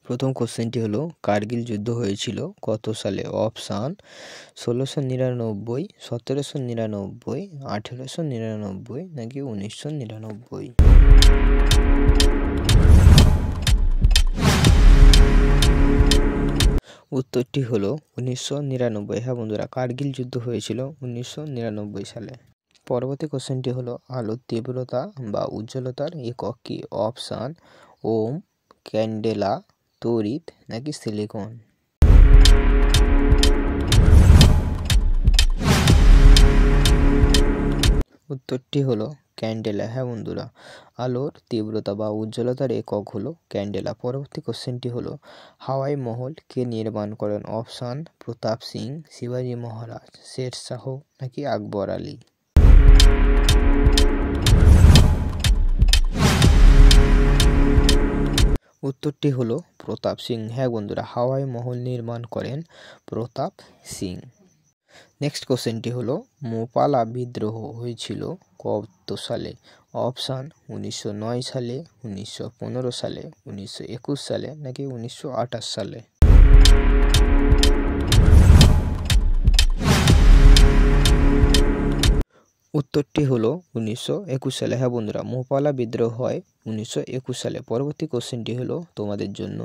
প্রথম কোশ্চেনটি হলো কার্গিল যুদ্ধ হয়েছিল কত সালে? অপশান ১৬৯৯, ১৭৯৯, ১৮৯৯ নাকি ১৯৯৯। উত্তরটি হলো ১৯৯৯। হ্যাঁ বন্ধুরা, কার্গিল যুদ্ধ হয়েছিল ১৯৯৯ সালে। পরবর্তী কোশ্চেনটি হলো আলোর তীব্রতা বা উজ্জ্বলতার একক কি? অপশান ওম, ক্যান্ডেলা, তড়িৎ নাকি সিলিকন। উত্তরটি হলো ক্যান্ডেলা। হ্যাঁ বন্ধুরা, আলোর তীব্রতা বা উজ্জ্বলতার একক হলো ক্যান্ডেলা। পরবর্তী কোশ্চেনটি হলো হাওয়াই মহল কে নির্মাণ করেন? অপশান প্রতাপ সিং, শিবাজী মহারাজ, শের শাহ নাকি আকবর আলী। উত্তরটি হলো প্রতাপ সিং। হ্যাঁ বন্ধুরা, হাওয়াই মহল নির্মাণ করেন প্রতাপ সিং। নেক্সট কোশ্চেনটি হলো মোপালা বিদ্রোহ হয়েছিল কত সালে? অপশান ১৯০৯ সালে, ১৯১৫ সালে, ১৯২১ সালে নাকি ১৯২৮ সালে। উত্তরটি হলো ১৯২১ সালে। হ্যাঁ বন্ধুরা, মোপালা বিদ্রোহ হয় ১৯২১ সালে। পরবর্তী কোশ্চেনটি হলো তোমাদের জন্য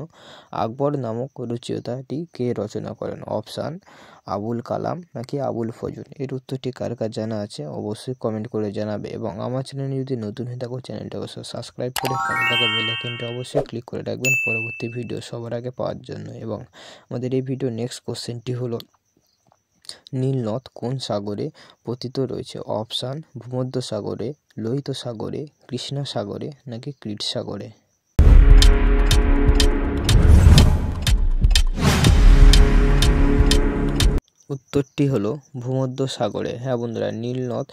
আকবর নামক রচয়িতাটি কে রচনা করেন? অপশান আবুল কালাম নাকি আবুল ফজল। এর উত্তরটি কার কার জানা আছে অবশ্যই কমেন্ট করে জানাবে, এবং আমার চ্যানেলে যদি নতুন হয়ে থাকো চ্যানেলটা অবশ্যই সাবস্ক্রাইব করে পাশে থাকা বেল আইকনটা অবশ্যই ক্লিক করে রাখবেন পরবর্তী ভিডিও সবার আগে পাওয়ার জন্য। এবং আমাদের এই ভিডিও নেক্সট কোশ্চেনটি হলো নীলনদ কোন সাগরে পতিত রয়েছে? অপশান ভূমধ্য সাগরে, লোহিত সাগরে, কৃষ্ণা সাগরে নাকি ক্রিট সাগরে। উত্তরটি হলো ভূমধ্য সাগরে। হ্যাঁ বন্ধুরা, নীলনদ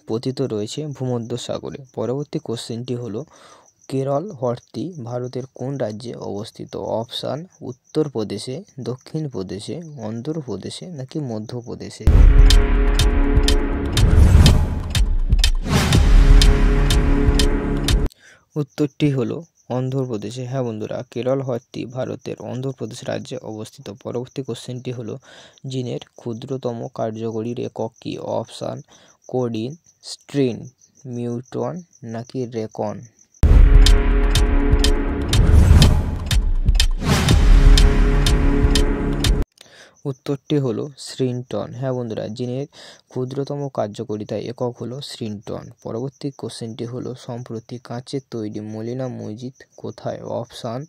পতিত রয়েছে ভূমধ্য সাগরে। পরবর্তী কোশ্চেনটি হলো কেরল হ্রদটি ভারতের কোন রাজ্যে অবস্থিত? অপশান উত্তরপ্রদেশে, দক্ষিণ প্রদেশে, অন্ধ্রপ্রদেশে নাকি মধ্যপ্রদেশে। উত্তরটি হলো অন্ধ্রপ্রদেশে। হ্যাঁ বন্ধুরা, কেরল হ্রদটি ভারতের অন্ধ্রপ্রদেশ রাজ্যে অবস্থিত। পরবর্তী কোশ্চেনটি হলো জিনের ক্ষুদ্রতম কার্যকরীর একক কি? অপশান কোডিন, স্ট্রিন, মিউটন নাকি রেকন। উত্তরটি হলো শ্রিনটন। হ্যাঁ বন্ধুরা, জিনের ক্ষুদ্রতম কার্যকরিতা একক হলো শ্রিনটন। পরবর্তী কোশ্চেনটি হলো সম্প্রতি কাঁচের তৈরি মলিনা মসজিদ কোথায়? অপশান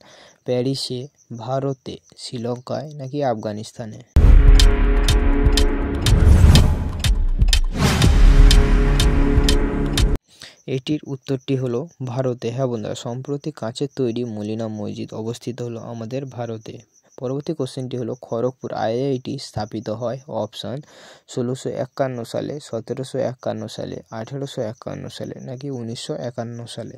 প্যারিসে, ভারতে, শ্রীলঙ্কায় নাকি আফগানিস্তানে। এটির উত্তরটি হলো ভারতে। হ্যাঁ বন্ধুরা, সম্প্রতি কাঁচের তৈরি মলিনা মসজিদ অবস্থিত হলো আমাদের ভারতে। পরবর্তী কোশ্চেনটি হলো খড়গপুর আইআইটি স্থাপিত হয়? অপশান ১৬৫১ সালে, ১৭৫১ সালে, ১৮৫১ সালে নাকি ১৯৫১ সালে।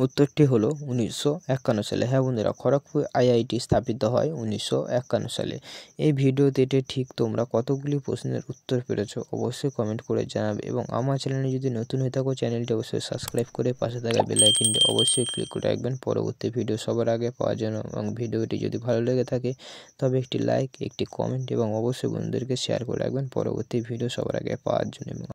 উত্তরটি হলো ১৯৫১ সালে। হ্যাঁ বন্ধুরা, খড়গপুর আইআইটি স্থাপিত হয় ১৯৫১ সালে। এই ভিডিওতে ঠিক তোমরা কতগুলি প্রশ্নের উত্তর পেরেছো অবশ্যই কমেন্ট করে জানাবে, এবং আমার চ্যানেলে যদি নতুন হয়ে থাকো চ্যানেলটি অবশ্যই সাবস্ক্রাইব করে পাশে থাকা বেল আইকনটি অবশ্যই ক্লিক করে রাখবেন পরবর্তী ভিডিও সবার আগে পাওয়ার জন্য। এবং ভিডিওটি যদি ভালো লেগে থাকে তবে একটি লাইক, একটি কমেন্ট এবং অবশ্যই বন্ধুদেরকে শেয়ার করে রাখবেন পরবর্তী ভিডিও সবার আগে পাওয়ার জন্য।